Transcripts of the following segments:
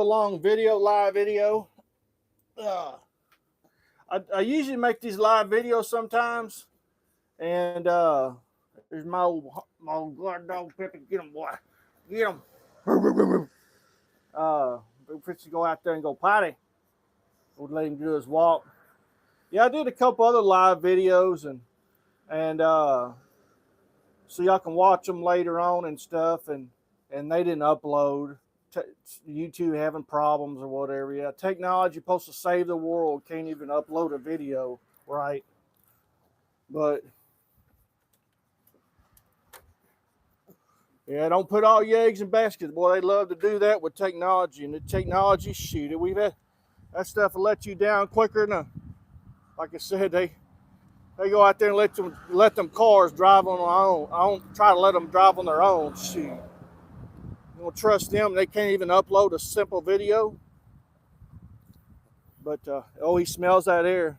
real long video, live video. I usually make these live videos sometimes, and there's my old guard dog Peppy. Get him, boy, get him. Big Fritz go out there and go potty. We'll let him do his walk. Yeah, I did a couple other live videos, and so y'all can watch them later on and stuff, and they didn't upload. YouTube having problems or whatever. Yeah, technology supposed to save the world, can't even upload a video, right? But yeah, don't put all your eggs in baskets, boy. They love to do that with technology, and the technology, shoot it. We've had that stuff will let you down quicker than like I said, they go out there and let them cars drive on their own. I don't try to let them drive on their own. Shoot, you don't trust them. They can't even upload a simple video. But oh, he smells that air.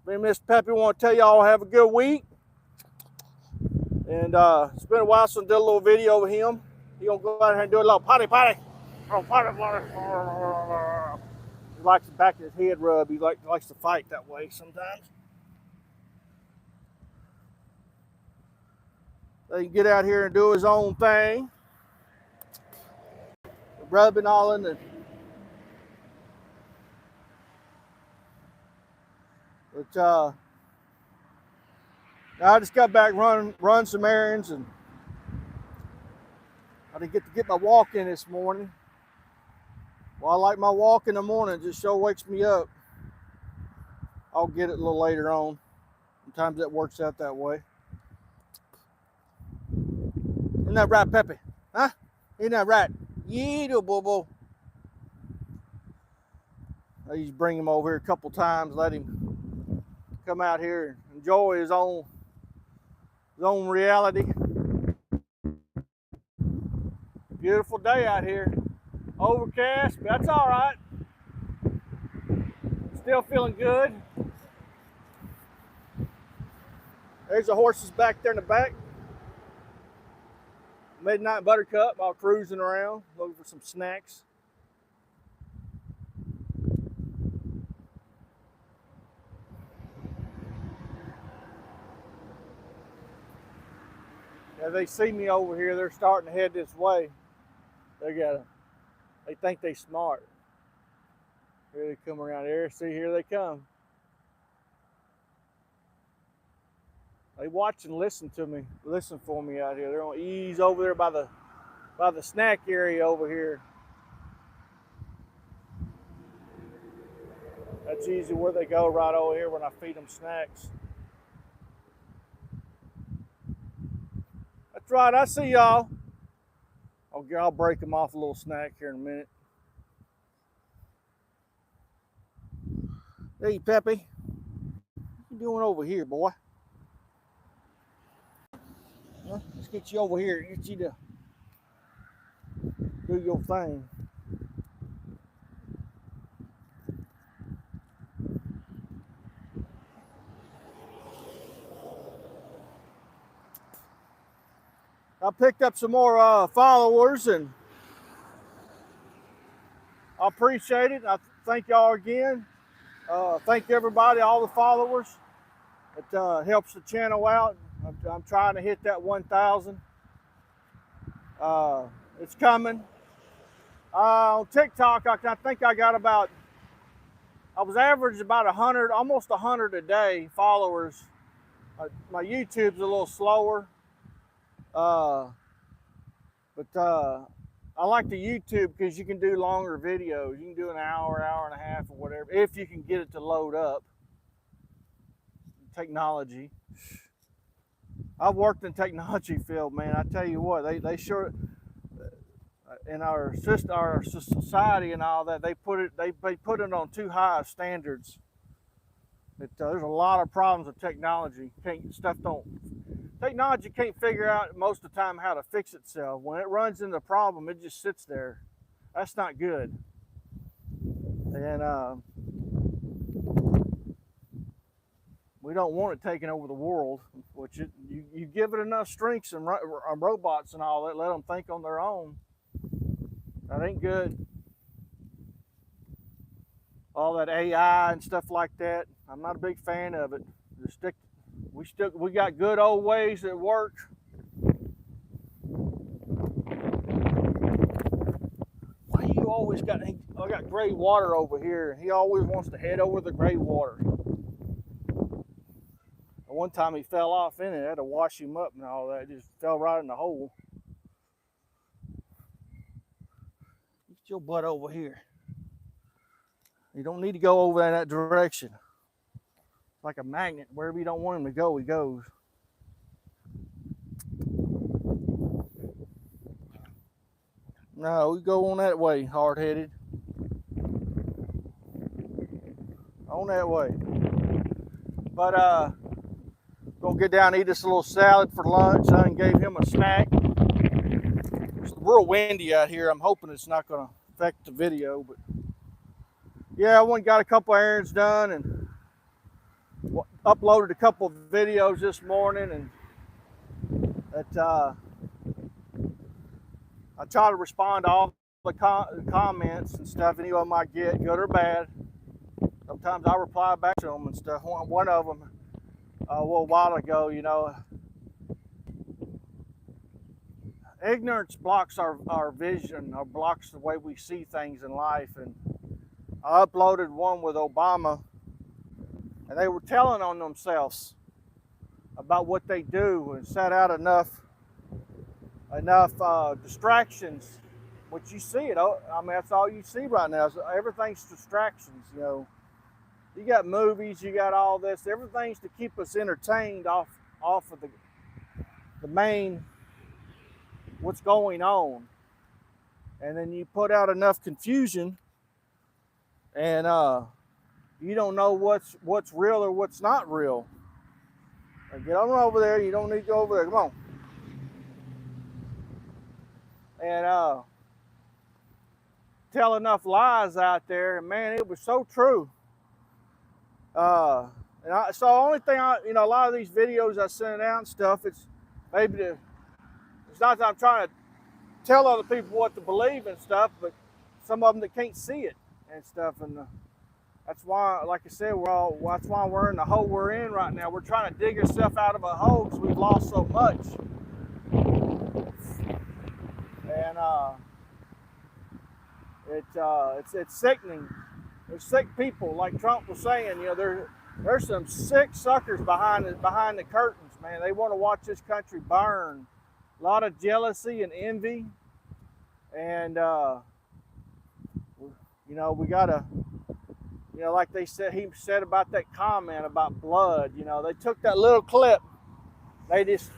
Me and Miss Peppy want to tell y'all have a good week. And it's been a while since I did a little video with him. He gonna go out here and do a little potty. Oh, potty. He likes the back of his head rub. He likes to fight that way sometimes. So he can get out here and do his own thing. Rubbing all in the. But I just got back run some errands, and I didn't get to get my walk in this morning. Well, I like my walk in the morning. It just sure wakes me up. I'll get it a little later on. Sometimes that works out that way. Isn't that right, Peppy? Huh? Isn't that right? Yeah, little boo-boo. I used to bring him over here a couple times, let him come out here and enjoy his own reality. Beautiful day out here. Overcast, but that's all right. Still feeling good. There's the horses back there in the back. Midnight Buttercup, all cruising around, looking for some snacks. As they see me over here, they're starting to head this way. They think they smart. Here they come around here. See, here they come. They watch and listen to me, listen for me out here. They're gonna ease over there by the snack area over here. That's usually where they go, right over here when I feed them snacks. That's right, I see y'all. Okay, I'll break them off a little snack here in a minute. Hey, Peppy. What you doing over here, boy? Huh? Let's get you over here. Get you to do your thing. I picked up some more followers, and I appreciate it. I thank y'all again. Thank everybody, all the followers. It helps the channel out. I'm trying to hit that 1,000. It's coming. On TikTok, I think I got I was averaging about 100, almost 100 a day followers. My YouTube's a little slower. But I like the YouTube because you can do longer videos. You can do an hour, hour and a half, or whatever, if you can get it to load up. Technology. I've worked in technology field, man. I tell you what, they sure in our society and all that, they put it on too high of standards. There's a lot of problems with technology. Technology can't figure out most of the time how to fix itself. When it runs into a problem, it just sits there. That's not good. And we don't want it taking over the world. Which you give it enough strengths and robots and all that, let them think on their own. That ain't good. all that AI and stuff like that. I'm not a big fan of it. We got good old ways that work. Why you always got? I got gray water over here. He always wants to head over the gray water. One time he fell off in it. I had to wash him up and all that. Just fell right in the hole. Get your butt over here. You don't need to go over in that direction. Like a magnet. Wherever you don't want him to go, he goes. No, we go on that way, hard-headed. On that way. But gonna get down and eat this little salad for lunch. I gave him a snack. It's real windy out here. I'm hoping it's not gonna affect the video, but yeah, I went and got a couple errands done and uploaded a couple of videos this morning, and that I try to respond to all the comments and stuff, any of them I get, good or bad. Sometimes I reply back to them and stuff. One of them a little while ago, you know, ignorance blocks our vision, or blocks the way we see things in life. And I uploaded one with Obama, and they were telling on themselves about what they do and set out enough distractions. Which you see it, I mean, that's all you see right now. Everything's distractions, you know. You got movies, you got all this. Everything's to keep us entertained off of the main, what's going on. And then you put out enough confusion, and you don't know what's real or what's not real. Get on over there. You don't need to go over there. Come on. And tell enough lies out there, and man, it was so true. So the only thing a lot of these videos I send out and stuff, it's not that I'm trying to tell other people what to believe and stuff, but some of them that can't see it and stuff, and that's why, like I said, that's why we're in the hole we're in right now. We're trying to dig ourselves out of a hole because we've lost so much, and it's sickening. There's sick people, like Trump was saying. You know, there's some sick suckers behind the curtains, man. They want to watch this country burn. A lot of jealousy and envy, and you know, we gotta, you know, like he said about that comment about blood. You know, they took that little clip, they just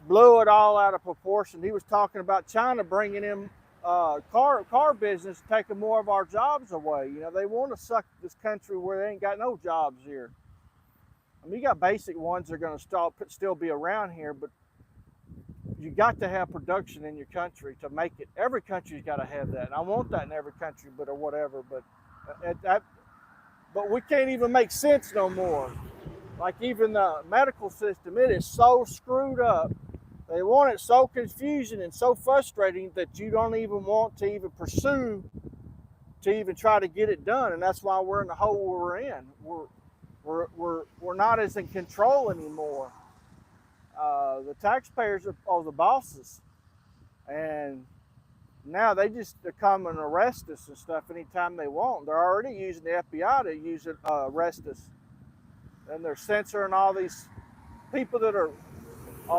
blew it all out of proportion. He was talking about China bringing in car business, taking more of our jobs away. You know, they want to suck this country where they ain't got no jobs here. I mean, you got basic ones that are going to still be around here, but you got to have production in your country to make it. Every country's got to have that. And I want that in every country, but or whatever. But we can't even make sense no more. Like even the medical system, it is so screwed up. They want it so confusing and so frustrating that you don't even want to even pursue to even try to get it done. And that's why we're in the hole we're in. We're not as in control anymore. The taxpayers are the bosses, and now they just come and arrest us and stuff anytime they want. They're already using the FBI to arrest us, and they're censoring all these people that are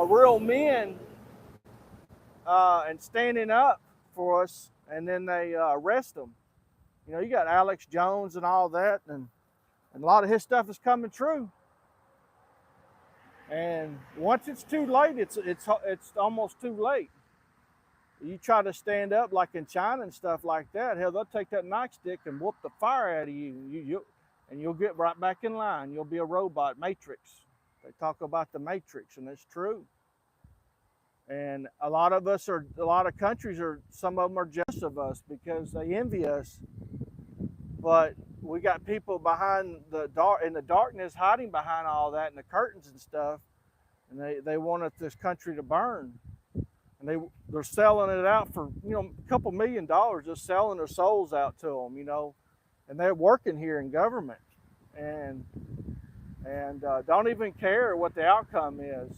real men and standing up for us, and then they arrest them. You know, you got Alex Jones and all that, and a lot of his stuff is coming true. And once it's too late, it's almost too late. You try to stand up like in China and stuff like that, hell, they'll take that nightstick and whoop the fire out of you, and you'll get right back in line. You'll be a robot, Matrix. They talk about the Matrix, and it's true. And a lot of countries some of them are jealous of us because they envy us. But we got people behind in the darkness, hiding behind all that and the curtains and stuff, and they want this country to burn. And they're selling it out for, you know, a couple $1 million, just selling their souls out to them, you know. and they're working here in government, and don't even care what the outcome is.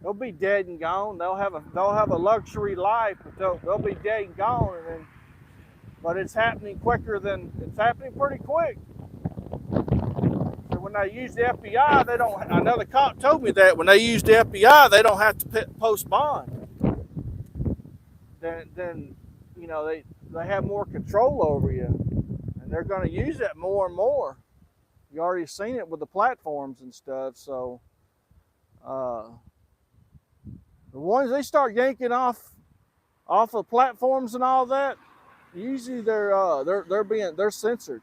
They'll be dead and gone. They'll have a luxury life, but they'll be dead and gone. But it's happening it's happening pretty quick. So when they use the FBI, they don't. Another cop told me that when they use the FBI, they don't have to post bond. Then they have more control over you, and they're going to use that more and more. You already seen it with the platforms and stuff. So the ones they start yanking off of platforms and all that, usually they're censored.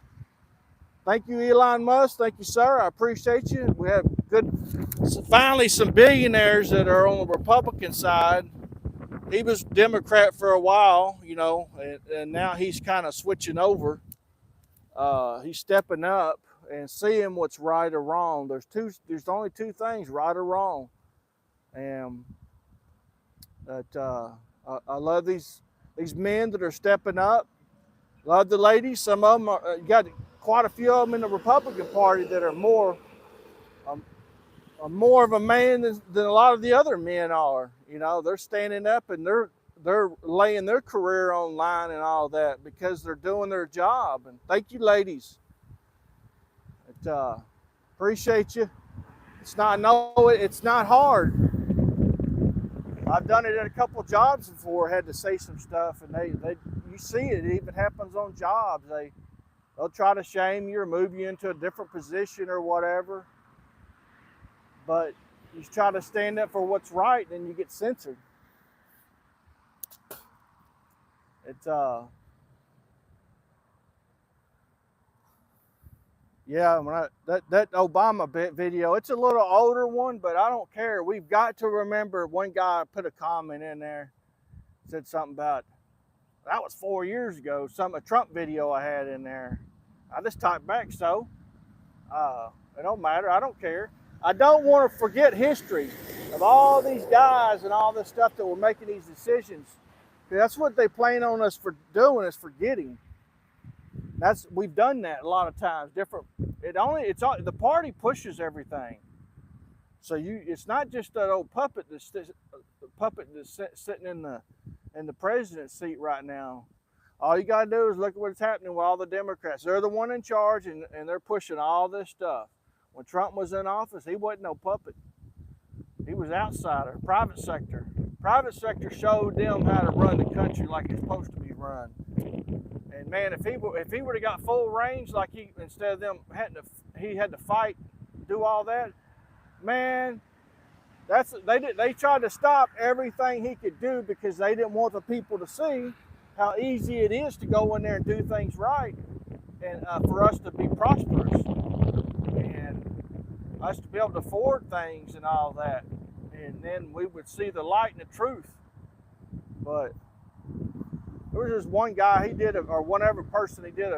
Thank you, Elon Musk. Thank you, sir. I appreciate you. We have finally some billionaires that are on the Republican side. He was Democrat for a while, and now he's kind of switching over. He's stepping up and seeing what's right or wrong. There's only two things, right or wrong. And I love these men that are stepping up. Love the ladies. Some of them you got quite a few of them in the Republican Party that are more of a man than a lot of the other men are. They're standing up and they're laying their career on line and all that because they're doing their job. And thank you, ladies. Appreciate you. It's not hard. I've done it at a couple of jobs before. Had to say some stuff, and you see it. It even happens on jobs. They'll try to shame you or move you into a different position or whatever. But you try to stand up for what's right, and you get censored. Yeah, that Obama video, it's a little older one, but I don't care. We've got to remember one guy put a comment in there, said something about, that was 4 years ago, a Trump video I had in there. I just typed back, so it don't matter. I don't care. I don't want to forget history of all these guys and all this stuff that were making these decisions. That's what they plan on us for doing, is forgetting. We've done that a lot of times. The party pushes everything. So it's not just that old puppet that's sitting in the president's seat right now. All you gotta do is look at what's happening with all the Democrats. They're the one in charge, and they're pushing all this stuff. When Trump was in office, he wasn't no puppet. He was outsider, private sector. Private sector showed them how to run the country like it's supposed to be run. And man, if he would have got full range, like instead of them he had to fight, do all that, man. They tried to stop everything he could do because they didn't want the people to see how easy it is to go in there and do things right, and for us to be prosperous, and us to be able to afford things and all that, and then we would see the light and the truth. But there was this one guy, he did a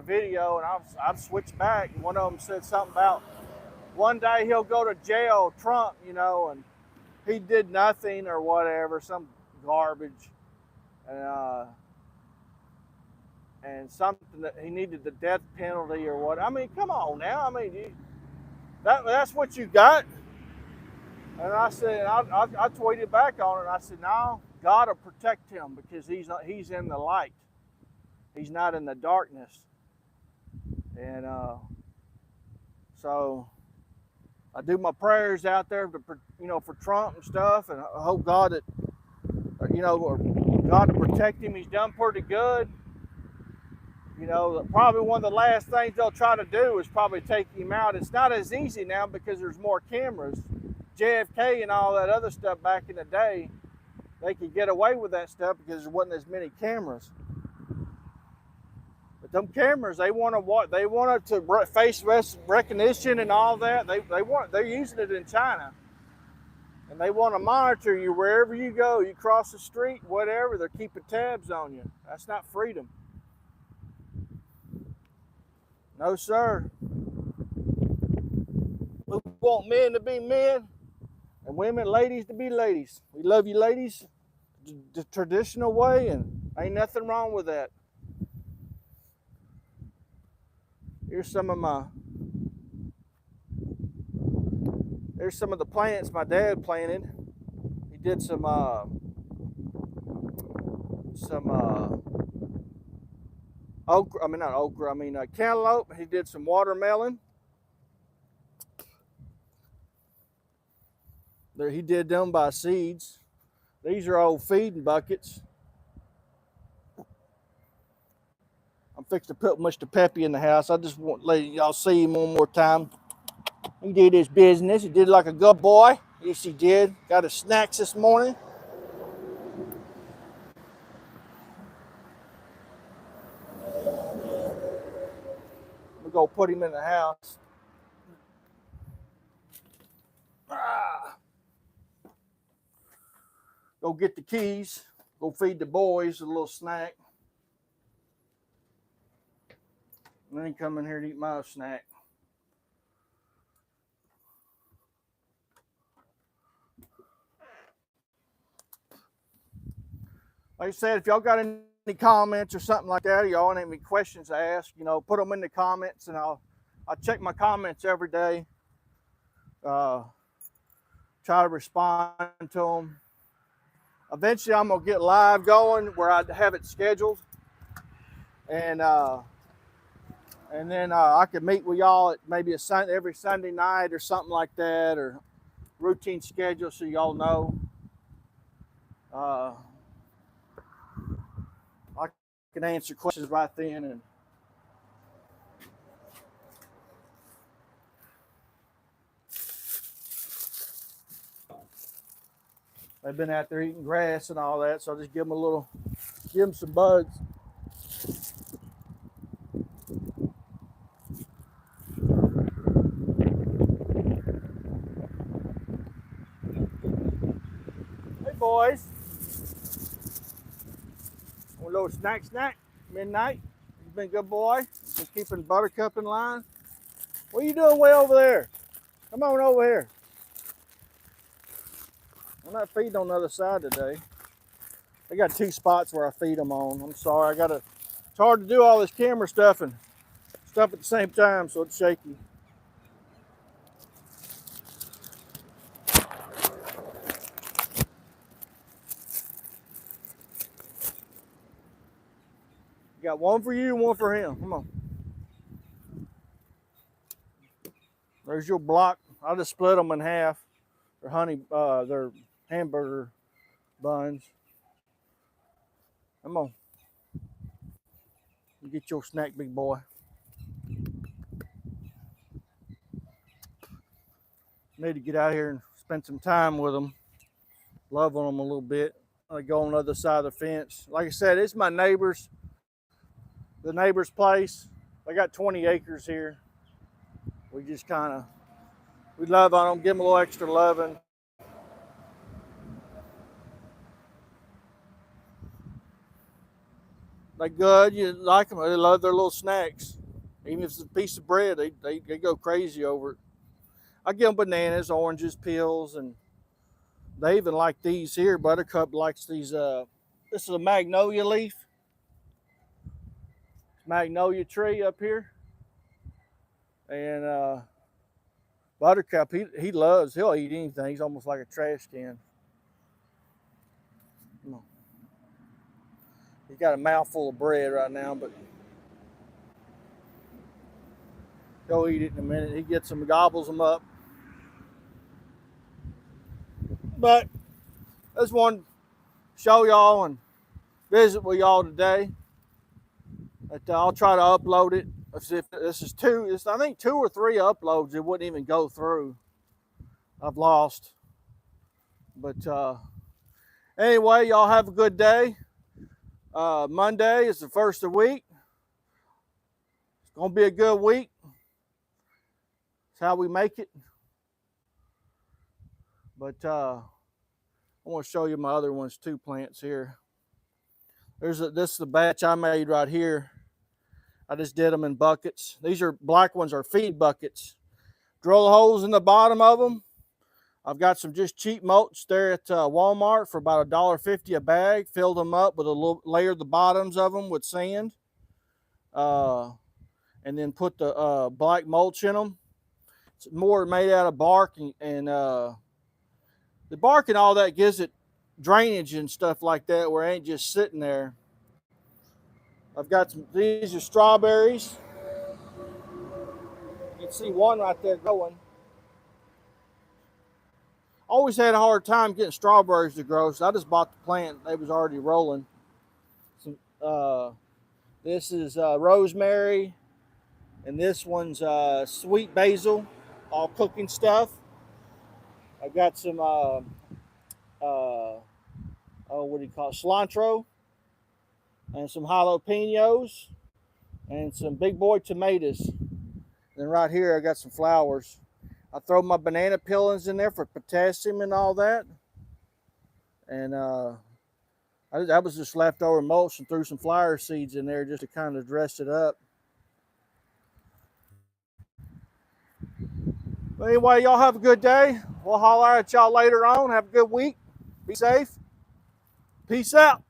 video, and I've switched back, and one of them said something about one day he'll go to jail, Trump, and he did nothing or whatever, some garbage, and something that he needed the death penalty or what. I mean, come on now. I mean, that's what you got. And I said, I tweeted back on it, and I said, no, God will protect him because he's in the light. He's not in the darkness. And so I do my prayers out there for Trump and stuff, and I hope God God to protect him. He's done pretty good. Probably one of the last things they'll try to do is probably take him out. It's not as easy now because there's more cameras. JFK and all that other stuff back in the day, they could get away with that stuff because there wasn't as many cameras. But them cameras, they want it to face recognition and all that. They're using it in China, and they want to monitor you wherever you go. You cross the street, whatever. They're keeping tabs on you. That's not freedom. No, sir. We want men to be men and women, ladies to be ladies. We love you, ladies, the traditional way, and ain't nothing wrong with that. Here's some of the plants my dad planted. He did some okra. I mean, not okra. I mean cantaloupe. He did some watermelon. There, he did them by seeds. These are old feeding buckets. I'm fixing to put Mr. Peppy in the house. I just want to let y'all see him one more time. He did his business. He did like a good boy. Yes, he did. Got his snacks this morning. We'll go put him in the house. Go get the keys. Go feed the boys a little snack. And then come in here to eat my snack. Like I said, if y'all got any comments or something like that, or y'all want any questions to ask, you know, put them in the comments, and I'll check my comments every day. Try to respond to them. Eventually, I'm gonna get live going where I have it scheduled, and then I can meet with y'all at maybe every Sunday night or something like that, or routine schedule, so y'all know. I can answer questions right then. And they've been out there eating grass and all that, so I'll just give them some buds. Hey boys, want a little snack, midnight? You've been a good boy. Been keeping Buttercup in line. What are you doing way over there? Come on over here. I'm not feeding on the other side today. I got 2 spots where I feed them on. I'm sorry, it's hard to do all this camera stuff and stuff at the same time, so it's shaky. Got one for you and one for him. Come on. There's your block. I just split them in half. They're hamburger buns. Come on. Get your snack, big boy. Need to get out here and spend some time with them. Love on them a little bit. I go on the other side of the fence. Like I said, it's my neighbor's. The neighbor's place. They got 20 acres here. We just we love on them, give them a little extra loving. They're good. You like them. They love their little snacks. Even if it's a piece of bread, they go crazy over it. I give them bananas, oranges, peels, and they even like these here. Buttercup likes these. This is a magnolia leaf. Magnolia tree up here, and Buttercup, he'll eat anything. He's almost like a trash can. Come on. He's got a mouthful of bread right now, but he'll eat it in a minute. He gets them, gobbles them up. But I just wanted to show y'all and visit with y'all today. I'll try to upload it. This is I think 2 or 3 uploads it wouldn't even go through. I've lost. But anyway, y'all have a good day. Monday is the first of the week. It's going to be a good week. That's how we make it. But I want to show you my other ones too, plants here. This is the batch I made right here. I just did them in buckets. These black ones are feed buckets. Drill holes in the bottom of them. I've got some just cheap mulch there at Walmart for about $1.50 a bag. Filled them up with layered the bottoms of them with sand. And and then put the black mulch in them. It's more made out of bark, and the bark and all that gives it drainage and stuff like that where it ain't just sitting there. I've got some, these are strawberries. You can see one right there growing. Always had a hard time getting strawberries to grow, so I just bought the plant. They was already rolling. This is rosemary, and this one's sweet basil, all cooking stuff. I've got some, what do you call it, cilantro, and some jalapenos, and some big boy tomatoes. And right here, I got some flowers. I throw my banana peelings in there for potassium and all that. And that was just leftover mulch, and threw some flower seeds in there just to kind of dress it up. But anyway, y'all have a good day. We'll holler at y'all later on. Have a good week. Be safe. Peace out.